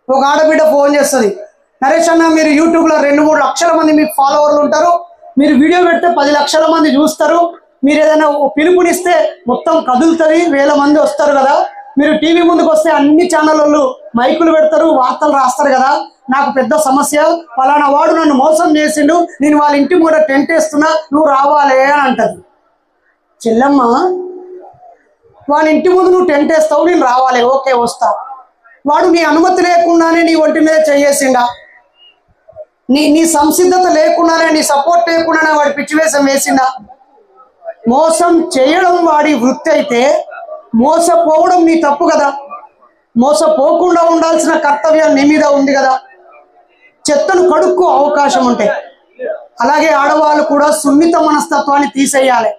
ఒక ఆడబిడ్డ ఫోన్ చేస్తుంది, నరేష్ అన్న మీరు యూట్యూబ్లో 2-3 లక్షల మంది మీకు ఫాలోవర్లు ఉంటారు, మీరు వీడియో పెడితే 10 లక్షల మంది చూస్తారు, మీరు ఏదైనా పిలుపునిస్తే మొత్తం కదులుతుంది, 1000 మంది వస్తారు కదా, మీరు టీవీ ముందుకు వస్తే అన్ని ఛానళ్ళు మైకులు పెడతారు, వార్తలు రాస్తారు కదా, నాకు పెద్ద సమస్య, ఫలానా వాడు నన్ను మోసం చేసిండు, నేను వాళ్ళ ఇంటి ముందు టెంట్ వేస్తున్నా, నువ్వు రావాలి అని అంటది. చెల్లమ్మ, వాళ్ళ ఇంటి ముందు నువ్వు టెంట్ వేస్తావు, నేను రావాలి, ఓకే వస్తా. వాడు నీ అనుమతి లేకుండానే నీ ఒంటి మీద చేసిండా, నీ సంసిద్ధత లేకుండానే, నీ సపోర్ట్ లేకుండానే వాడి పిచ్చివేషం వేసిండా? మోసం చేయడం వాడి వృత్తి అయితే మోసపోవడం నీ తప్పు కదా, మోసపోకుండా ఉండాల్సిన కర్తవ్యం నీ మీద ఉంది కదా. చెత్తను కడుక్కో అవకాశం ఉంటే. అలాగే ఆడవాళ్ళు కూడా సున్నిత మనస్తత్వాన్ని తీసేయాలి,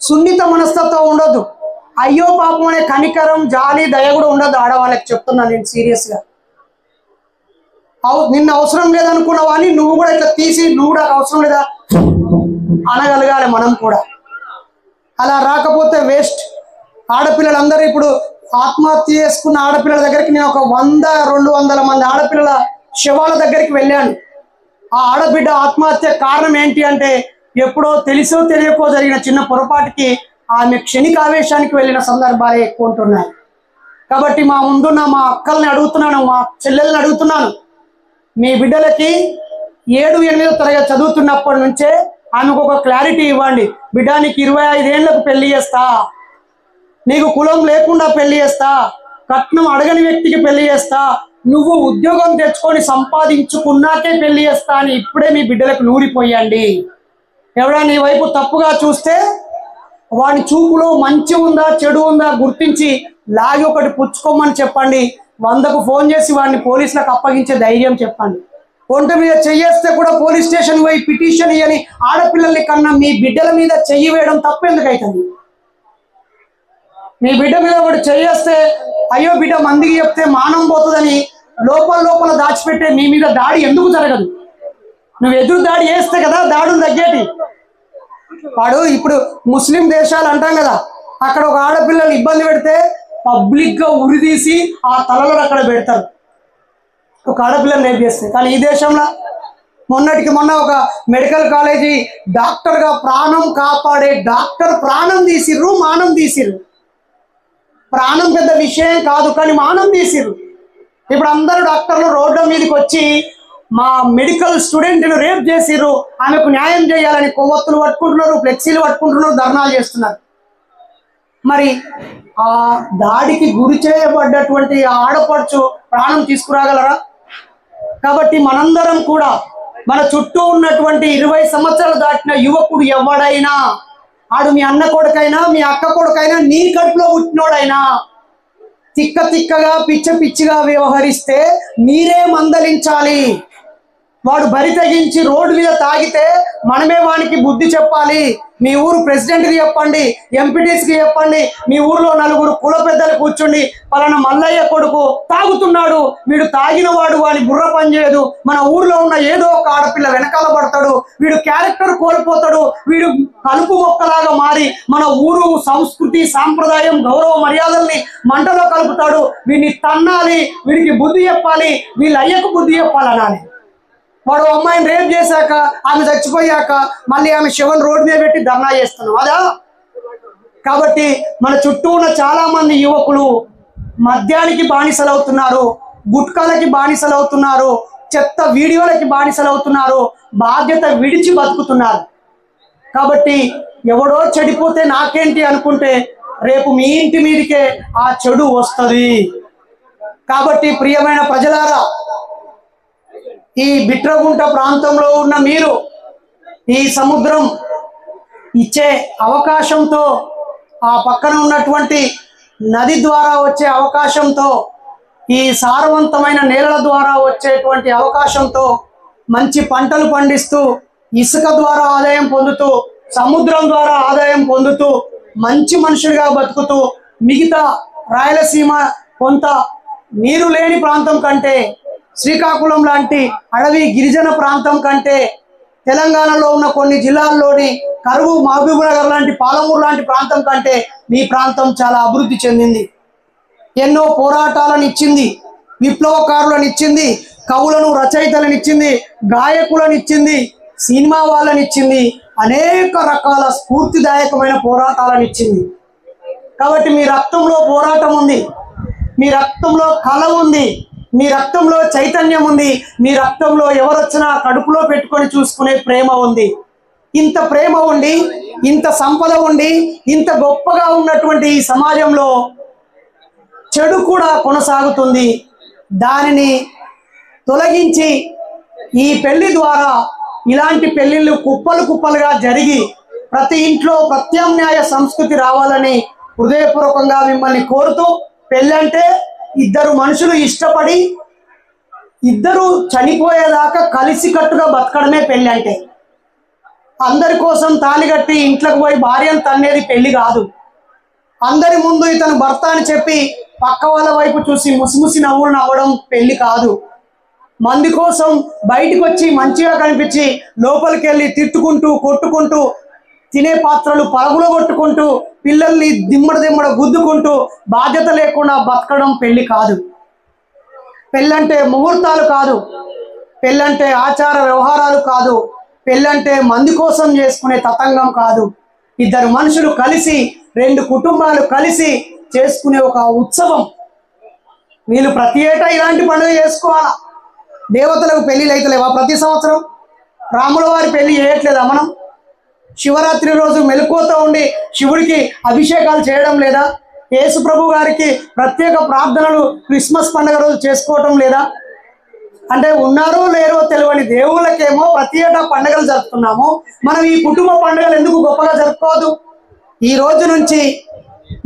సున్నిత మనస్తత్వం ఉండొద్దు, అయ్యో పాపం అనే కనికరం జాలి దయ కూడా ఉండదు ఆడవాళ్ళకి, చెప్తున్నా నేను సీరియస్గా. నిన్న అవసరం లేదనుకున్నావా అని నువ్వు కూడా ఇట్లా తీసి నువ్వు కూడా అవసరం లేదా అనగలగాలి మనం కూడా. అలా రాకపోతే వేస్ట్. ఆడపిల్లలందరూ ఇప్పుడు ఆత్మహత్య చేసుకున్న ఆడపిల్లల దగ్గరికి నేను ఒక 100-200 మంది ఆడపిల్లల శవాల దగ్గరికి వెళ్ళాను. ఆ ఆడబిడ్డ ఆత్మహత్య కారణం ఏంటి అంటే, ఎప్పుడో తెలిసో తెలియకో జరిగిన చిన్న పొరపాటుకి ఆమె క్షణిక ఆవేశానికి వెళ్ళిన సందర్భాలే ఎక్కువ ఉంటున్నాయి. కాబట్టి మా ముందున్న మా అక్కల్ని అడుగుతున్నాను, మా చెల్లెల్ని అడుగుతున్నాను, మీ బిడ్డలకి 7-8వ తరగతి చదువుతున్నప్పటి నుంచే ఆమెకు ఒక క్లారిటీ ఇవ్వండి. బిడ్డ నీకు 25 ఏళ్లకు పెళ్లి చేస్తా, నీకు కులం లేకుండా పెళ్లి చేస్తా, కట్నం అడగని వ్యక్తికి పెళ్లి చేస్తా, నువ్వు ఉద్యోగం తెచ్చుకొని సంపాదించుకున్నాకే పెళ్లి చేస్తా అని ఇప్పుడే మీ బిడ్డలకు నూరిపోయండి. ఎవడైనా నీ వైపు తప్పుగా చూస్తే వాడి చూపులో మంచి ఉందా చెడు ఉందా గుర్తించి లాగి ఒకటి పుచ్చుకోమని చెప్పండి. 100కు ఫోన్ చేసి వాడిని పోలీసులకు అప్పగించే ధైర్యం చెప్పండి. ఒంటి మీద చెయ్యేస్తే కూడా పోలీస్ స్టేషన్ పోయి పిటిషన్ ఇయ్యని ఆడపిల్లల్ని కన్నా మీ బిడ్డల మీద చెయ్యి వేయడం తప్పు ఎందుకు అవుతుంది? మీ బిడ్డ మీద ఒకటి చెయ్యేస్తే అయ్యో బిడ్డ మందికి చెప్తే మానం పోతుందని లోపల దాచిపెట్టే మీ మీద దాడి ఎందుకు జరగదు? నువ్వు ఎదురు దాడి చేస్తే కదా దాడులు తగ్గేటి. వాడు ఇప్పుడు ముస్లిం దేశాలు అంటాం కదా, అక్కడ ఒక ఆడపిల్లలు ఇబ్బంది పెడితే పబ్లిక్ గా ఉరిదీసి ఆ తలలో అక్కడ పెడతారు ఒక ఆడపిల్లని రేపు చేస్తే. కానీ ఈ దేశంలో మొన్నటికి మొన్న ఒక మెడికల్ కాలేజీ డాక్టర్ గా ప్రాణం కాపాడే డాక్టర్ ప్రాణం తీసిర్రు, మానం తీసిర్రు. ప్రాణం పెద్ద విషయం కాదు కానీ మానం తీసిర్రు. ఇప్పుడు అందరూ డాక్టర్లు రోడ్ల మీదకి వచ్చి మా మెడికల్ స్టూడెంట్ను రేప్ చేసిర్రు, ఆమెకు న్యాయం చేయాలని కొవ్వొత్తులు పట్టుకుంటున్నారు, ఫ్లెక్సీలు పట్టుకుంటున్నారు, ధర్నాలు చేస్తున్నారు. మరి ఆ దాడికి గురి చేయబడ్డటువంటి ఆడపడుచు ప్రాణం తీసుకురాగలరా? కాబట్టి మనందరం కూడా మన చుట్టూ ఉన్నటువంటి 20 సంవత్సరాలు దాటిన యువకుడు ఎవడైనా, ఆడు మీ అన్న కొడుకైనా మీ అక్క కొడుకైనా నీ కడుపులో పుట్టినోడైనా తిక్కగా పిచ్చిగా వ్యవహరిస్తే మీరే మందలించాలి. వాడు బరి తెగించి రోడ్డు మీద తాగితే మనమే వానికి బుద్ధి చెప్పాలి. మీ ఊరు ప్రెసిడెంట్కి చెప్పండి, ఎంపీటీసీకి చెప్పండి, మీ ఊర్లో 4 కుల పెద్దలు కూర్చుండి పలానా మల్లయ్య కొడుకు తాగుతున్నాడు, వీడు తాగిన వాడు, వాని బుర్ర పనిచేయదు, మన ఊర్లో ఉన్న ఏదో ఒక ఆడపిల్ల వెనకాల పడతాడు, వీడు క్యారెక్టర్ కోల్పోతాడు, వీడు కలుపు మొక్కలాగా మారి మన ఊరు సంస్కృతి సాంప్రదాయం గౌరవ మర్యాదల్ని మంటలో కలుపుతాడు, వీడిని తన్నాలి, వీడికి బుద్ధి చెప్పాలి, వీళ్ళ అయ్యకు బుద్ధి చెప్పాలనాలి. వాడు అమ్మాయిని రేప్ చేశాక ఆమె చచ్చిపోయాక మళ్ళీ ఆమె శవం రోడ్డు మీద పెట్టి ధర్నా చేస్తున్నాం అదా. కాబట్టి మన చుట్టూ ఉన్న చాలా మంది యువకులు మద్యానికి బానిసలవుతున్నారు, గుట్కాలకి బానిసలవుతున్నారు, చెత్త వీడియోలకి బానిసలవుతున్నారు, బాధ్యత విడిచి బతుకుతున్నారు. కాబట్టి ఎవడో చెడిపోతే నాకేంటి అనుకుంటే రేపు మీ ఇంటి మీదకే ఆ చెడు వస్తుంది. కాబట్టి ప్రియమైన ప్రజలారా, ఈ బిట్రగుంట ప్రాంతంలో ఉన్న మీరు ఈ సముద్రం ఇచ్చే అవకాశంతో, ఆ పక్కన ఉన్నటువంటి నది ద్వారా వచ్చే అవకాశంతో, ఈ సారవంతమైన నేలల ద్వారా వచ్చేటువంటి అవకాశంతో మంచి పంటలు పండిస్తూ, ఇసుక ద్వారా ఆదాయం పొందుతూ, సముద్రం ద్వారా ఆదాయం పొందుతూ, మంచి మనుషులుగా బతుకుతూ, మిగతా రాయలసీమ కొంత నీరు లేని ప్రాంతం కంటే, శ్రీకాకుళం లాంటి అడవి గిరిజన ప్రాంతం కంటే, తెలంగాణలో ఉన్న కొన్ని జిల్లాల్లోని కరువు, మహబూబ్నగర్ లాంటి, పాలమూరు లాంటి ప్రాంతం కంటే మీ ప్రాంతం చాలా అభివృద్ధి చెందింది. ఎన్నో పోరాటాలను ఇచ్చింది, విప్లవకారులను ఇచ్చింది, కవులను రచయితలను ఇచ్చింది, గాయకులను ఇచ్చింది, సినిమా వాళ్ళని ఇచ్చింది, అనేక రకాల స్ఫూర్తిదాయకమైన పోరాటాలను ఇచ్చింది. కాబట్టి మీ రక్తంలో పోరాటం ఉంది, మీ రక్తంలో కళ ఉంది, మీ రక్తంలో చైతన్యం ఉంది, మీ రక్తంలో ఎవరొచ్చినా కడుపులో పెట్టుకొని చూసుకునే ప్రేమ ఉంది. ఇంత ప్రేమ ఉండి, ఇంత సంపద ఉండి, ఇంత గొప్పగా ఉన్నటువంటి ఈ సమాజంలో చెడు కూడా కొనసాగుతుంది. దానిని తొలగించి ఈ పెళ్లి ద్వారా ఇలాంటి పెళ్లిళ్ళు కుప్పలుగా జరిగి ప్రతి ఇంట్లో ప్రత్యామ్నాయ సంస్కృతి రావాలని హృదయపూర్వకంగా మిమ్మల్ని కోరుతూ, పెళ్ళంటే ఇద్దరు మనుషులు ఇష్టపడి ఇద్దరు చనిపోయేదాకా కలిసికట్టుగా బతకడమే పెళ్ళి అంటే. అందరి కోసం తాళి కట్టి ఇంట్లోకి పోయి భార్యను తన్నేది పెళ్లి కాదు. అందరి ముందు ఇతను భర్త అని చెప్పి పక్క వాళ్ళ వైపు చూసి ముసిముసి నవ్వులు నవ్వడం పెళ్లి కాదు. మంది కోసం బయటకు వచ్చి మంచిగా కనిపించి లోపలికి వెళ్ళి తిట్టుకుంటూ కొట్టుకుంటూ, తినే పాత్రలు పరుగులు కొట్టుకుంటూ, పిల్లల్ని దిమ్మడ గుద్దుకుంటూ బాధ్యత లేకుండా బతకడం పెళ్లి కాదు. పెళ్ళంటే ముహూర్తాలు కాదు, పెళ్ళంటే ఆచార వ్యవహారాలు కాదు, పెళ్ళంటే మంది కోసం చేసుకునే తతంగం కాదు. ఇద్దరు మనుషులు కలిసి, 2 కుటుంబాలు కలిసి చేసుకునే ఒక ఉత్సవం. వీళ్ళు ప్రతి ఏటా ఇలాంటి పండుగ చేసుకోవాలా. దేవతలకు పెళ్లిళ్ళు అయితలేవా ప్రతి సంవత్సరం? రాముల వారి పెళ్లి చేయట్లేదా మనం? శివరాత్రి రోజు మెలకువతో ఉండి శివుడికి అభిషేకాలు చేయడం లేదా? యేసు ప్రభు గారికి ప్రత్యేక ప్రార్థనలు క్రిస్మస్ పండుగ రోజు చేసుకోవటం లేదా? అంటే ఉన్నారో లేరో తెలియని దేవుళ్ళకేమో ప్రతి ఏటా పండుగలు జరుపుతున్నాము. మనం ఈ కుటుంబ పండుగలు ఎందుకు గొప్పగా జరుపుకోవద్దు? ఈ రోజు నుంచి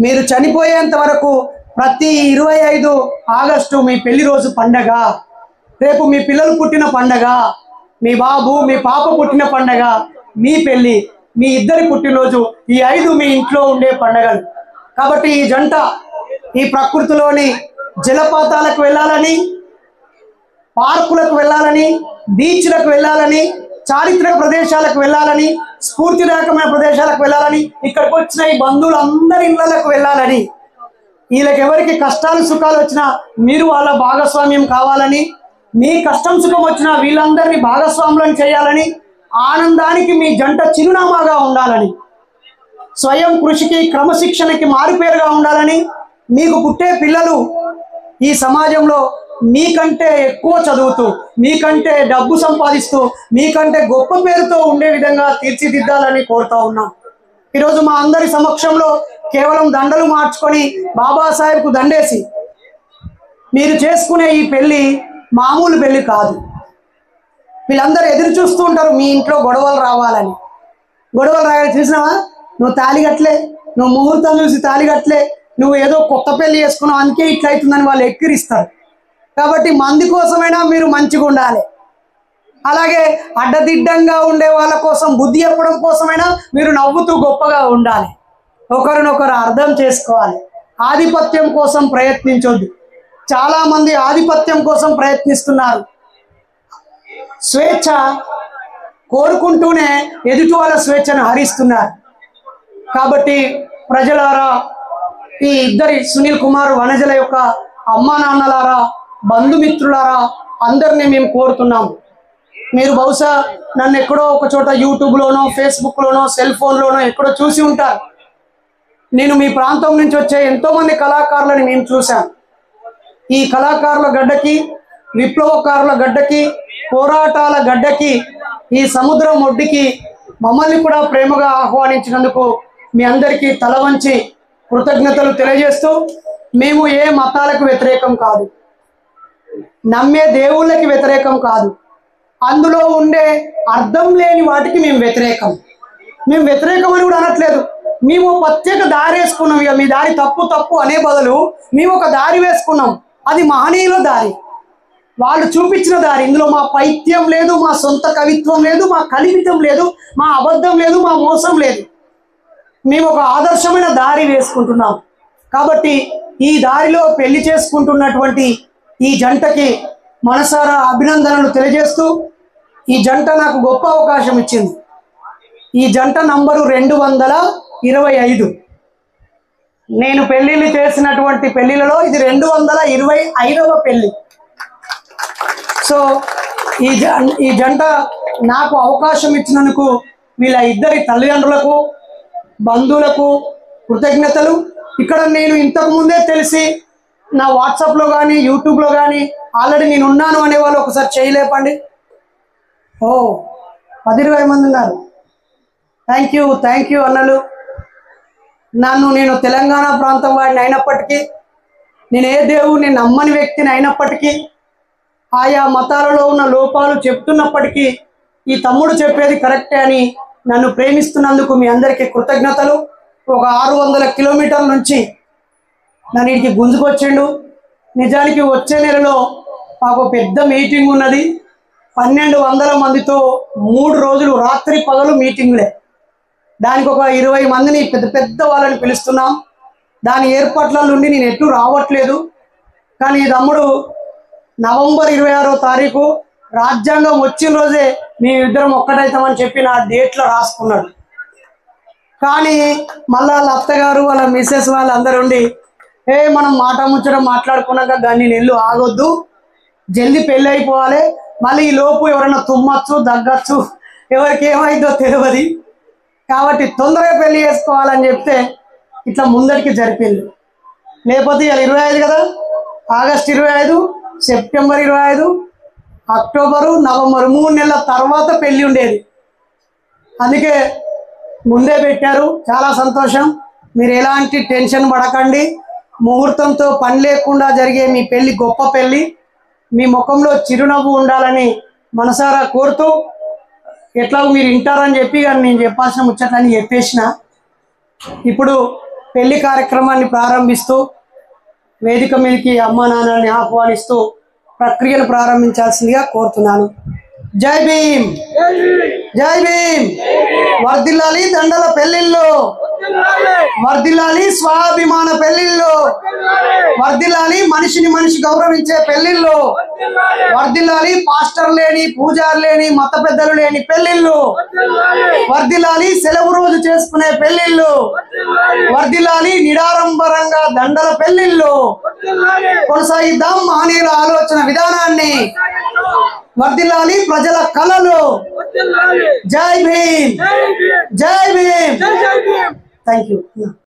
మీరు చనిపోయేంత వరకు ప్రతి 25 ఆగస్టు మీ పెళ్లి రోజు పండగ. రేపు మీ పిల్లలు పుట్టిన పండగ, మీ బాబు మీ పాప పుట్టిన పండగ, మీ పెళ్లి, మీ ఇద్దరి పుట్టినరోజు, ఈ 5 మీ ఇంట్లో ఉండే పండగలు. కాబట్టి ఈ జంట ఈ ప్రకృతిలోని జలపాతాలకు వెళ్ళాలని, పార్కులకు వెళ్ళాలని, బీచ్లకు వెళ్ళాలని, చారిత్రక ప్రదేశాలకు వెళ్ళాలని, స్ఫూర్తిదాయకమైన ప్రదేశాలకు వెళ్ళాలని, ఇక్కడికి వచ్చిన ఈ బంధువులందరి ఇళ్లకు వెళ్ళాలని, వీళ్ళకి ఎవరికి కష్టాలు సుఖాలు వచ్చినా మీరు వాళ్ళ భాగస్వామ్యం కావాలని, మీ కష్టం సుఖం వచ్చినా వీళ్ళందరినీ భాగస్వాములను చేయాలని, ఆనందానికి మీ జంట చిరునామాగా ఉండాలని, స్వయం కృషికి క్రమశిక్షణకి మారుపేరుగా ఉండాలని, మీకు పుట్టే పిల్లలు ఈ సమాజంలో మీకంటే ఎక్కువ చదువుతూ, మీకంటే డబ్బు సంపాదిస్తూ, మీకంటే గొప్ప పేరుతో ఉండే విధంగా తీర్చిదిద్దాలని కోరుతా ఉన్నాం. ఈరోజు మా అందరి సమక్షంలో కేవలం దండలు మార్చుకొని బాబాసాహెబ్కు దండేసి మీరు చేసుకునే ఈ పెళ్లి మామూలు పెళ్లి కాదు. వీళ్ళందరూ ఎదురు చూస్తూ ఉంటారు మీ ఇంట్లో గొడవలు రావాలని. గొడవలు రాగాలి చూసినావా, నువ్వు తాళి కట్టలే, నువ్వు ముహూర్తం చూసి తాళి కట్టలే, నువ్వు ఏదో కొత్త పెళ్లి చేసుకున్నావు అందుకే ఇట్లా అవుతుందని వాళ్ళు ఎక్కిరిస్తారు. కాబట్టి మంది కోసమైనా మీరు మంచిగా ఉండాలి. అలాగే అడ్డదిడ్డంగా ఉండే వాళ్ళ కోసం బుద్ధి చెప్పడం కోసమైనా మీరు నవ్వుతూ గొప్పగా ఉండాలి. ఒకరినొకరు అర్థం చేసుకోవాలి. ఆధిపత్యం కోసం ప్రయత్నించొద్దు. చాలామంది ఆధిపత్యం కోసం ప్రయత్నిస్తున్నారు. స్వేచ్ఛ కోరుకుంటూనే ఎదుటి వాళ్ళ స్వేచ్ఛను హరిస్తున్నారు. కాబట్టి ప్రజలారా, ఈ ఇద్దరి సునీల్ కుమార్ వనజల యొక్క అమ్మా నాన్నలారా, బంధుమిత్రులారా, అందరినీ మేము కోరుతున్నాము. మీరు బహుశా నన్ను ఎక్కడో ఒక చోట యూట్యూబ్లోనో ఫేస్బుక్లోనో సెల్ ఫోన్లోనో ఎక్కడో చూసి ఉంటారు. నేను మీ ప్రాంతం నుంచి వచ్చే ఎంతోమంది కళాకారులని మేము చూశాను. ఈ కళాకారుల గడ్డకి, విప్లవకారుల గడ్డకి, పోరాటాల గడ్డకి, ఈ సముద్రం ఒడ్డుకి మమ్మల్ని కూడా ప్రేమగా ఆహ్వానించినందుకు మీ అందరికీ తల వంచి కృతజ్ఞతలు తెలియజేస్తూ, మేము ఏ మతాలకు వ్యతిరేకం కాదు, నమ్మే దేవుళ్ళకి వ్యతిరేకం కాదు, అందులో ఉండే అర్థం లేని వాటికి మేము వ్యతిరేకం. మేము వ్యతిరేకం అని కూడా అనట్లేదు. మేము ప్రత్యేక దారి వేసుకున్నాం. ఇక మీ దారి తప్పు తప్పు అనే బదులు మేము ఒక దారి వేసుకున్నాం. అది మహనీయుల దారి, వాళ్ళు చూపించిన దారి. ఇందులో మా పైత్యం లేదు, మా సొంత కవిత్వం లేదు, మా కల్పితం లేదు, మా అబద్ధం లేదు, మా మోసం లేదు. మేము ఒక ఆదర్శమైన దారి వేసుకుంటున్నాం. కాబట్టి ఈ దారిలో పెళ్లి చేసుకుంటున్నటువంటి ఈ జంటకి మనసారా అభినందనలు తెలియజేస్తూ, ఈ జంట నాకు గొప్ప అవకాశం ఇచ్చింది. ఈ జంట నంబరు 225. నేను పెళ్లిళ్ళు చేసినటువంటి పెళ్లిళ్ళలో ఇది 225వ పెళ్లి. సో ఈ జంట నాకు అవకాశం ఇచ్చినందుకు వీళ్ళ ఇద్దరి తల్లిదండ్రులకు, బంధువులకు కృతజ్ఞతలు. ఇక్కడ నేను ఇంతకు ముందే తెలిసి నా వాట్సాప్లో కానీ యూట్యూబ్లో కానీ ఆల్రెడీ నేను ఉన్నాను అనేవాళ్ళు ఒకసారి చేయలేపండి. 10-20 మంది ఉన్నారు. థ్యాంక్ యూ అన్నలు. నేను తెలంగాణ ప్రాంతం వాడిని అయినప్పటికీ, నేను ఏ దేవుడిని నమ్మని వ్యక్తిని అయినప్పటికీ, ఆయా మతాలలో ఉన్న లోపాలు చెప్తున్నప్పటికీ ఈ తమ్ముడు చెప్పేది కరెక్టే అని నన్ను ప్రేమిస్తున్నందుకు మీ అందరికీ కృతజ్ఞతలు. ఒక 600 కిలోమీటర్ల నుంచి నన్ను ఇంటికి గుంజుకొచ్చిండు. నిజానికి వచ్చే నెలలో మాకు పెద్ద మీటింగ్ ఉన్నది. 1200 మందితో 3 రోజులు రాత్రి పగలు మీటింగ్లే. దానికి ఒక 20 మందిని పెద్ద వాళ్ళని పిలుస్తున్నాం. దాని ఏర్పాట్ల నుండి నేను ఎటు రావట్లేదు. కానీ ఈ తమ్ముడు నవంబర్ 26వ తారీఖు రాజ్యాంగం వచ్చిన రోజే మేమిద్దరం ఒక్కటైతామని చెప్పి నా డేట్లో రాసుకున్నాడు. కానీ మళ్ళా వాళ్ళ అత్తగారు, వాళ్ళ మిస్సెస్ వాళ్ళందరూ ఉండి, మనం మాట ముచ్చడం మాట్లాడుకున్నాక కానీ నెల్లు ఆగొద్దు, జల్దీ పెళ్ళి అయిపోవాలి, మళ్ళీ ఈ లోపు ఎవరైనా తుమ్మచ్చు, దగ్గచ్చు, ఎవరికి ఏమైందో తెలియదు, కాబట్టి తొందరగా పెళ్లి చేసుకోవాలని చెప్తే ఇట్లా ముందటికి జరిపింది. లేకపోతే ఇలా 25 కదా, ఆగస్టు 25, సెప్టెంబర్ 25, అక్టోబరు, నవంబరు 3 నెలల తర్వాత పెళ్ళి ఉండేది. అందుకే ముందే పెట్టారు. చాలా సంతోషం. మీరు ఎలాంటి టెన్షన్ పడకండి. ముహూర్తంతో పని లేకుండా జరిగే మీ పెళ్ళి గొప్ప పెళ్ళి. మీ ముఖంలో చిరునవ్వు ఉండాలని మనసారా కోరుతూ, ఎట్లాగో మీరు వింటారని చెప్పి కానీ నేను చెప్పాల్సిన ముచ్చట్లని చెప్పేసిన. ఇప్పుడు పెళ్లి కార్యక్రమాన్ని ప్రారంభిస్తూ వేదిక మీదకి అమ్మా నాన్నని ఆహ్వానిస్తూ ప్రక్రియను ప్రారంభించాల్సిందిగా కోరుతున్నాను. జై భీమ్, జై భీమ్. వర్ధిల్లాలి దండల పెళ్లిళ్ళు, వర్ధిల్లాలి స్వాభిమాన పెళ్లిళ్ళు, వర్ధిల్లాలి మనిషిని మనిషి గౌరవించే పెళ్లిళ్ళు, వర్ధిల్లాలి పాస్టర్ లేని, పూజారు లేని, మత పెద్దలు లేని పెళ్లిళ్ళు, వర్ధిల్లాలి సెలవు రోజు చేసుకునే పెళ్లిళ్ళు, వర్ధిల్లాలి నిడారంబరంగా దండల పెళ్లిళ్ళు. కొనసాగిద్దాం మహనీయుల ఆలోచన విధానాన్ని. వర్ధిల్లాలి ప్రజల కళలు. జై భీమ్, జై భీమ్. Thank you.